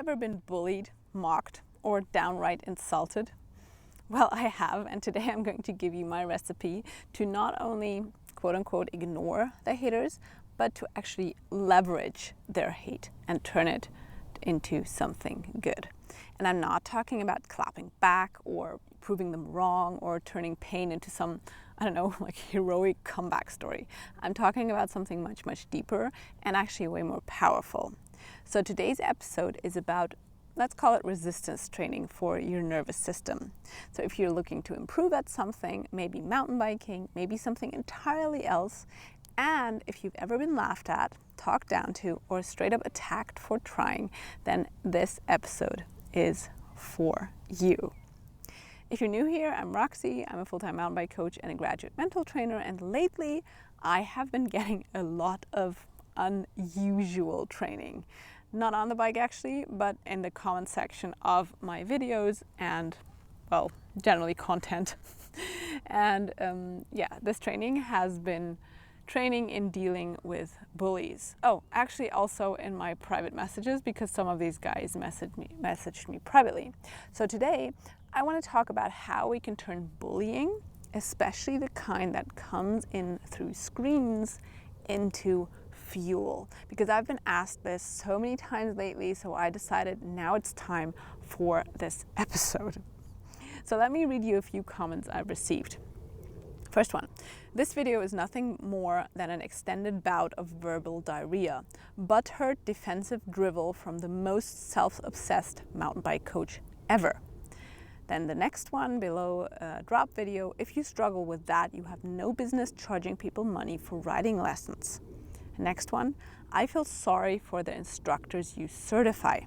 ever been bullied, mocked, or downright insulted? Well, I have, and today I'm going to give you my recipe to not only quote-unquote ignore the haters, but to actually leverage their hate and turn it into something good. And I'm not talking about clapping back or proving them wrong or turning pain into some, I don't know, like heroic comeback story. I'm talking about something much, much deeper and actually way more powerful. So today's episode is about, let's call it resistance training for your nervous system. So if you're looking to improve at something, maybe mountain biking, maybe something entirely else, and if you've ever been laughed at, talked down to, or straight up attacked for trying, then this episode is for you. If you're new here, I'm Roxy. I'm a full-time mountain bike coach and a graduate mental trainer, and lately I have been getting a lot of unusual training. Not on the bike actually, but in the comment section of my videos and, well, generally content. And this training has been training in dealing with bullies. Oh, actually also in my private messages, because some of these guys messaged me privately. So today I want to talk about how we can turn bullying, especially the kind that comes in through screens, into fuel. Because I've been asked this so many times lately, so I decided now it's time for this episode. So let me read you a few comments I've received. First one, this video is nothing more than an extended bout of verbal diarrhea, butthurt defensive drivel from the most self-obsessed mountain bike coach ever. Then the next one below, drop video, if you struggle with that, you have no business charging people money for riding lessons. Next one, I feel sorry for the instructors you certify.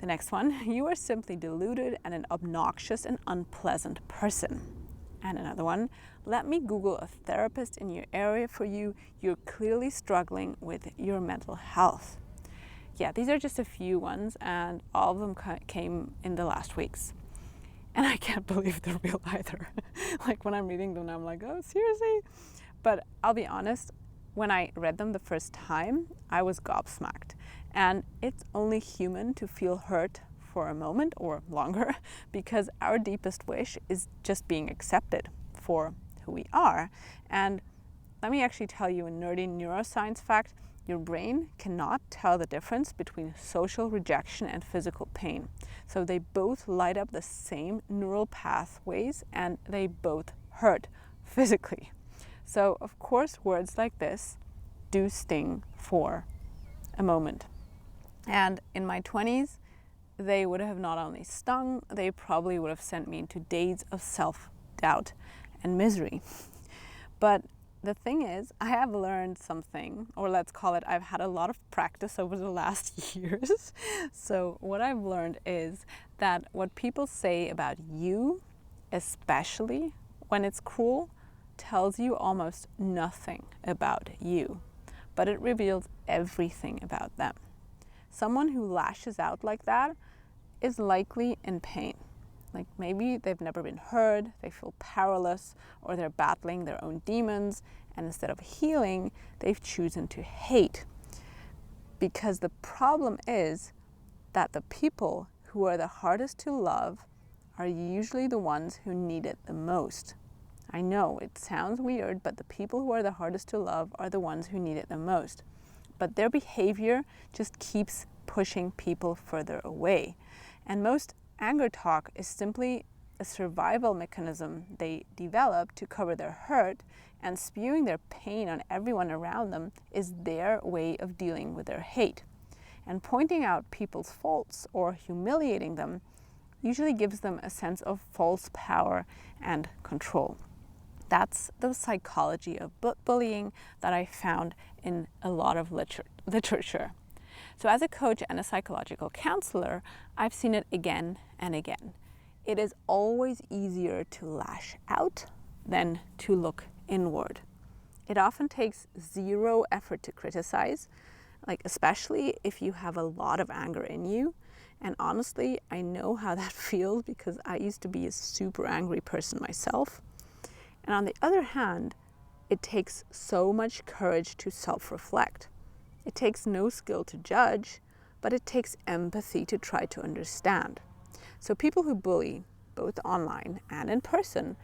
The next one, you are simply deluded and an obnoxious and unpleasant person. And another one, let me Google a therapist in your area for you. You're clearly struggling with your mental health. Yeah, these are just a few ones, and all of them came in the last weeks. And I can't believe they're real either. Like when I'm reading them, I'm like, oh, seriously? But I'll be honest, when I read them the first time, I was gobsmacked. And it's only human to feel hurt for a moment or longer, because our deepest wish is just being accepted for who we are. And let me actually tell you a nerdy neuroscience fact. Your brain cannot tell the difference between social rejection and physical pain. So they both light up the same neural pathways and they both hurt physically. So of course words like this do sting for a moment. And in my 20s, they would have not only stung, they probably would have sent me into days of self-doubt and misery. But the thing is, I have learned something, or let's call it, I've had a lot of practice over the last years. So what I've learned is that what people say about you, especially when it's cruel, tells you almost nothing about you, but it reveals everything about them. Someone who lashes out like that is likely in pain. Like maybe they've never been heard, they feel powerless, or they're battling their own demons, and instead of healing, they've chosen to hate. Because the problem is that the people who are the hardest to love are usually the ones who need it the most. I know it sounds weird, but the people who are the hardest to love are the ones who need it the most. But their behavior just keeps pushing people further away. And most anger talk is simply a survival mechanism they develop to cover their hurt, and spewing their pain on everyone around them is their way of dealing with their hate. And pointing out people's faults or humiliating them usually gives them a sense of false power and control. That's the psychology of bullying that I found in a lot of literature. So as a coach and a psychological counselor, I've seen it again and again. It is always easier to lash out than to look inward. It often takes zero effort to criticize, like especially if you have a lot of anger in you. And honestly, I know how that feels because I used to be a super angry person myself. And on the other hand, it takes so much courage to self-reflect. It takes no skill to judge, but it takes empathy to try to understand. So people who bully, both online and in person,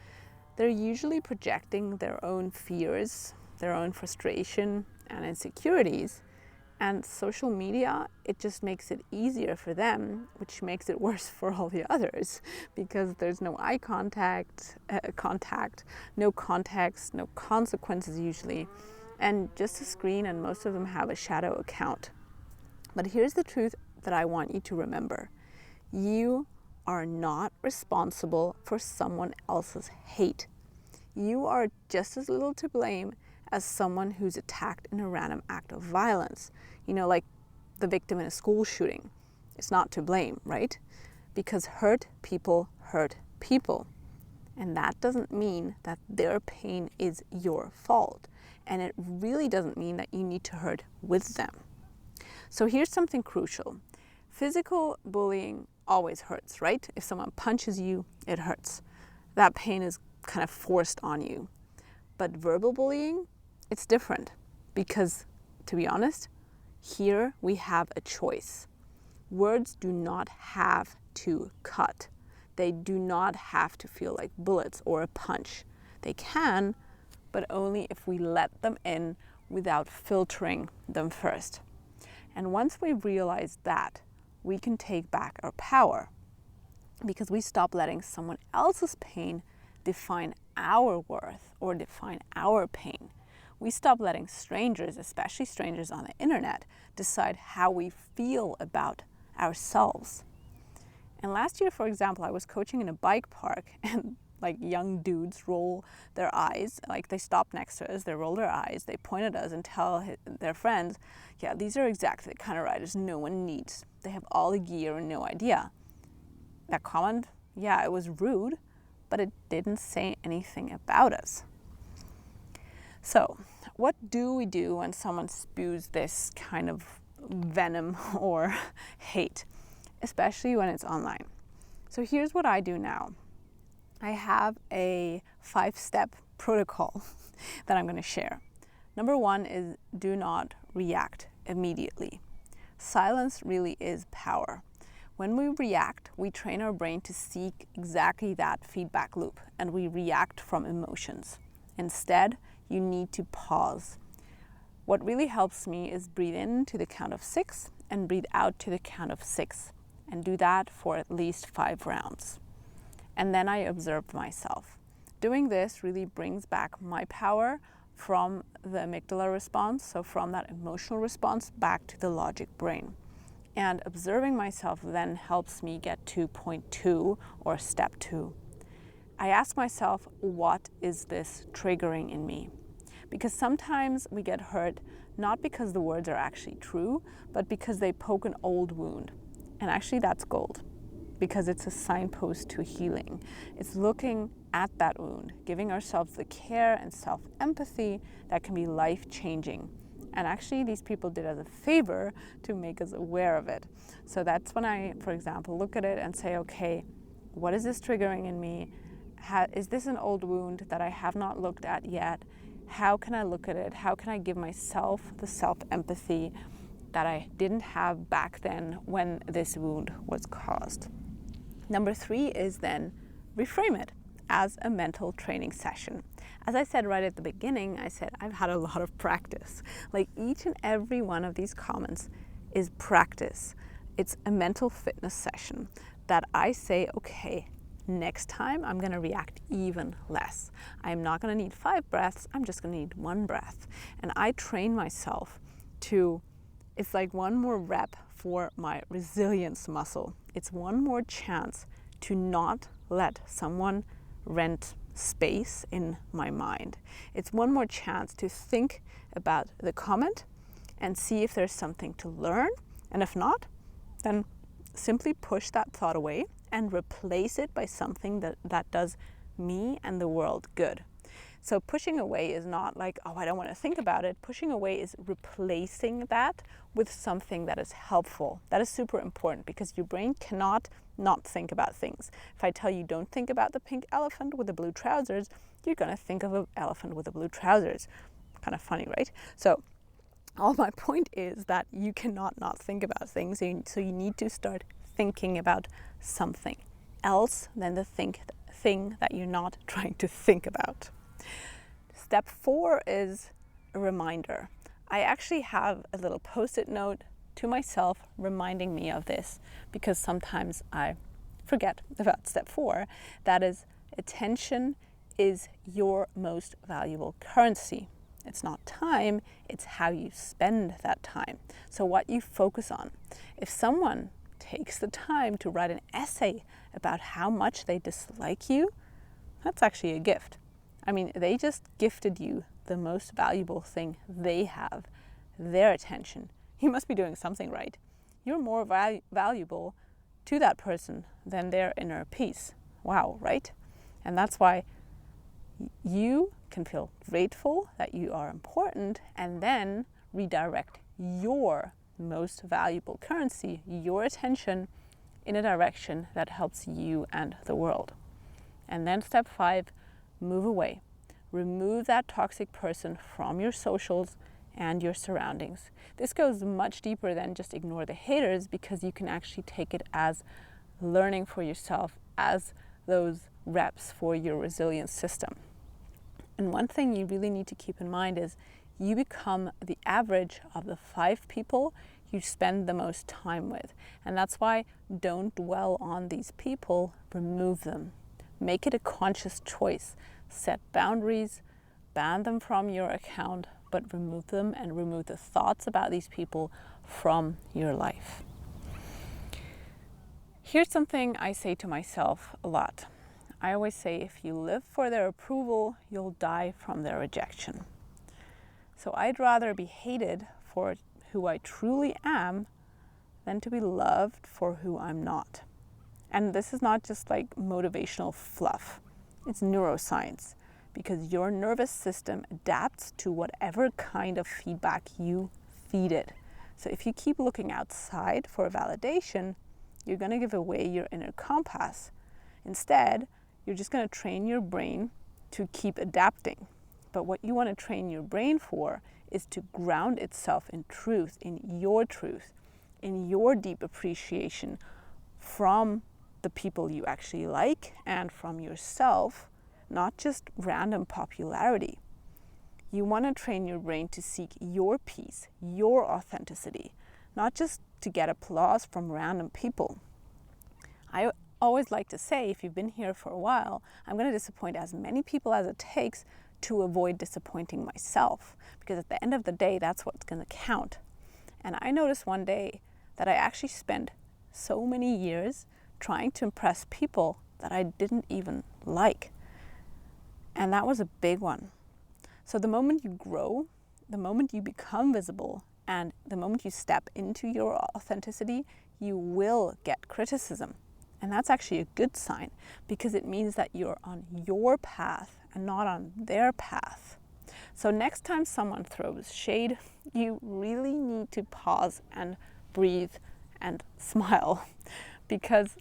they're usually projecting their own fears, their own frustration and insecurities. And social media, it just makes it easier for them, which makes it worse for all the others, because there's no eye contact, no context, no consequences usually, and just a screen, and most of them have a shadow account. But here's the truth that I want you to remember. You are not responsible for someone else's hate. You are just as little to blame as someone who's attacked in a random act of violence. Like the victim in a school shooting. It's not to blame, right? Because hurt people hurt people. And that doesn't mean that their pain is your fault. And it really doesn't mean that you need to hurt with them. So here's something crucial. Physical bullying always hurts, right? If someone punches you, it hurts. That pain is kind of forced on you. But verbal bullying, it's different, because to be honest, here we have a choice. Words do not have to cut. They do not have to feel like bullets or a punch. They can, but only if we let them in without filtering them first. And once we realize that, we can take back our power, because we stop letting someone else's pain define our worth or define our pain. We stop letting strangers, especially strangers on the internet, decide how we feel about ourselves. And last year, for example, I was coaching in a bike park, and young dudes roll their eyes, they stop next to us, they roll their eyes, they point at us and tell their friends, yeah, these are exactly the kind of riders no one needs. They have all the gear and no idea. That comment, yeah, it was rude, but it didn't say anything about us. So, what do we do when someone spews this kind of venom or hate, especially when it's online? So here's what I do now. I have a 5-step protocol that I'm going to share. Number 1 is do not react immediately. Silence really is power. When we react, we train our brain to seek exactly that feedback loop, and we react from emotions. Instead, you need to pause. What really helps me is breathe in to the count of 6 and breathe out to the count of 6, and do that for at least 5 rounds. And then I observe myself. Doing this really brings back my power from the amygdala response, so from that emotional response back to the logic brain. And observing myself then helps me get to point 2 or step 2. I ask myself, what is this triggering in me? Because sometimes we get hurt not because the words are actually true, but because they poke an old wound. And actually that's gold, because it's a signpost to healing. It's looking at that wound, giving ourselves the care and self-empathy that can be life-changing. And actually these people did us a favor to make us aware of it. So that's when I, for example, look at it and say, okay, what is this triggering in me? Is this an old wound that I have not looked at yet? How can I look at it? How can I give myself the self-empathy that I didn't have back then when this wound was caused? Number 3 is then reframe it as a mental training session. As I said right at the beginning, I said I've had a lot of practice. Each and every one of these comments is practice. It's a mental fitness session that I say, okay, next time I'm going to react even less. I'm not going to need 5 breaths, I'm just going to need 1 breath. And I train myself to, it's like one more rep for my resilience muscle. It's one more chance to not let someone rent space in my mind. It's one more chance to think about the comment and see if there's something to learn. And if not, then simply push that thought away and replace it by something that does me and the world good. So pushing away is not like, oh, I don't want to think about it. Pushing away is replacing that with something that is helpful. That is super important, because your brain cannot not think about things. If I tell you don't think about the pink elephant with the blue trousers, you're going to think of an elephant with the blue trousers. Kind of funny, right? So All my point is that you cannot not think about things, so you need to start thinking about something else than the thing that you're not trying to think about. Step 4 is a reminder. I actually have a little post-it note to myself reminding me of this, because sometimes I forget about step 4. That is, attention is your most valuable currency. It's not time, it's how you spend that time. So what you focus on. If someone takes the time to write an essay about how much they dislike you, that's actually a gift. I mean, they just gifted you the most valuable thing they have, their attention. You must be doing something right. You're more valuable to that person than their inner peace. Wow, right? And that's why you can feel grateful that you are important, and then redirect your most valuable currency, your attention, in a direction that helps you and the world. And then step 5, move away. Remove that toxic person from your socials and your surroundings. This goes much deeper than just ignore the haters, because you can actually take it as learning for yourself, as those reps for your resilience system. And one thing you really need to keep in mind is you become the average of the 5 people you spend the most time with. And that's why don't dwell on these people, remove them. Make it a conscious choice. Set boundaries, ban them from your account, but remove them, and remove the thoughts about these people from your life. Here's something I say to myself a lot. I always say, if you live for their approval, you'll die from their rejection. So I'd rather be hated for who I truly am than to be loved for who I'm not. And this is not just like motivational fluff. It's neuroscience, because your nervous system adapts to whatever kind of feedback you feed it. So if you keep looking outside for validation, you're going to give away your inner compass. Instead, you're just going to train your brain to keep adapting. But what you want to train your brain for is to ground itself in truth, in your deep appreciation from the people you actually like and from yourself, not just random popularity. You want to train your brain to seek your peace, your authenticity, not just to get applause from random people. I always like to say, if you've been here for a while, I'm going to disappoint as many people as it takes to avoid disappointing myself, because at the end of the day, that's what's going to count. And I noticed one day that I actually spent so many years trying to impress people that I didn't even like. And that was a big one. So the moment you grow, the moment you become visible, and the moment you step into your authenticity, you will get criticism. And that's actually a good sign, because it means that you're on your path and not on their path. So next time someone throws shade, you really need to pause and breathe and smile. Because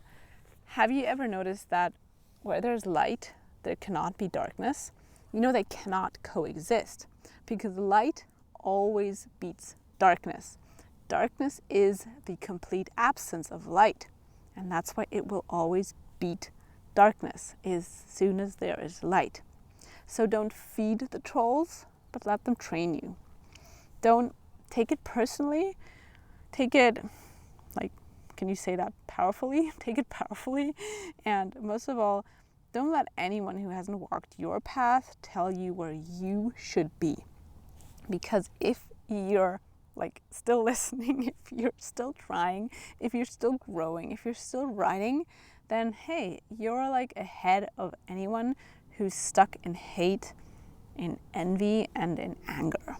have you ever noticed that where there's light, there cannot be darkness? You know, they cannot coexist, because light always beats darkness. Darkness is the complete absence of light. And that's why it will always beat darkness as soon as there is light. So don't feed the trolls, but let them train you. Don't take it personally. Take it, like, can you say that powerfully? Take it powerfully. And most of all, don't let anyone who hasn't walked your path tell you where you should be. Because if you're still listening, if you're still trying, if you're still growing, if you're still writing, then hey, you're ahead of anyone who's stuck in hate, in envy, and in anger.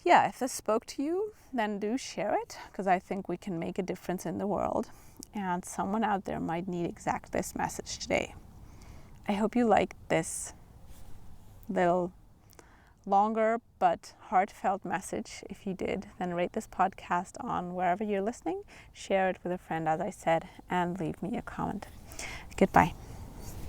Yeah, if this spoke to you, then do share it, because I think we can make a difference in the world, and someone out there might need exact this message today. I hope you liked this little longer but heartfelt message. If you did, then rate this podcast on wherever you're listening, share it with a friend, as I said, and leave me a comment. Goodbye.